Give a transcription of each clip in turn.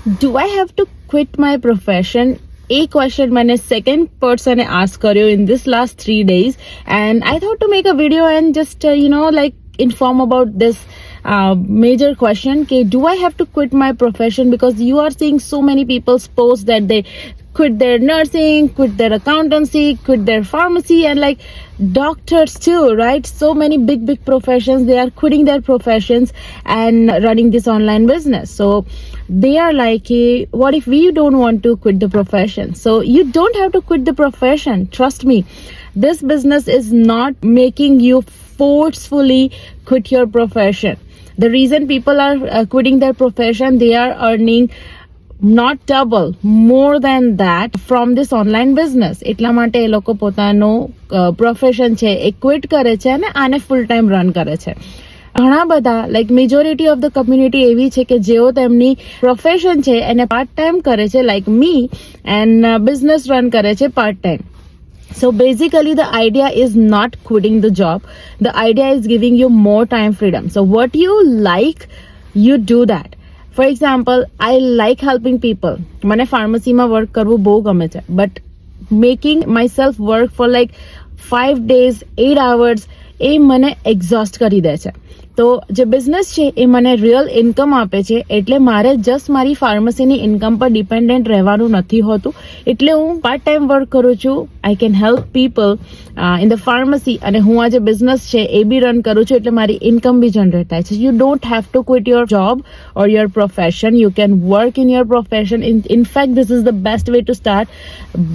Do I have to quit my profession? A question मैंने second person ने ask करियो in this last 3 days, and I thought to make a video and just like inform about this major question. Okay, do I have to quit my profession? Because you are seeing so many people's posts that they quit their nursing, quit their accountancy, quit their pharmacy, and like doctors too, right? So many big professions, they are quitting their professions and running this online business. So they are like, hey, what if we don't want to quit the profession? So you don't have to quit the profession. Trust me, this business is not making you forcefully quit your profession. The reason people are quitting their profession, they are earning not double, more than that from this online business. એટલા માટે એ લોકો પોતાનો profession છે એ quit કરે છે અને આને full time run કરે છે. ઘણા બધા like majority of the community એવી છે કે જેઓ તેમની પ્રોફેશન છે એને પાર્ટ ટાઈમ કરે છે, like me, and business run કરે છે part time. So basically the idea is not quitting the job. The idea is giving you more time freedom. So what you like, you do that. For example, I like helping people. મને ફાર્મસીમાં work કરવું બહુ ગમે છે, but making myself work for like 5 days, 8 hours, એ મને exhaust કરી દે છે. તો જે બિઝનેસ છે એ મને રિયલ ઇન્કમ આપે છે, એટલે મારે જસ્ટ મારી ફાર્મસીની ઇન્કમ પર ડિપેન્ડન્ટ રહેવાનું નથી હોતું. એટલે હું પાર્ટ ટાઈમ વર્ક કરું છું. I can help people in the pharmacy, અને હું આ જે બિઝનેસ છે એ બી રન કરું છું, એટલે મારી ઇન્કમ બી જનરેટ થાય છે. You don't have to quit your job or your profession. You can work in your profession. In fact, this is the best way to start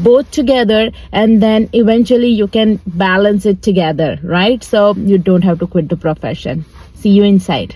both together, and then eventually you can balance it together, right? So you don't have to quit the profession. See you inside.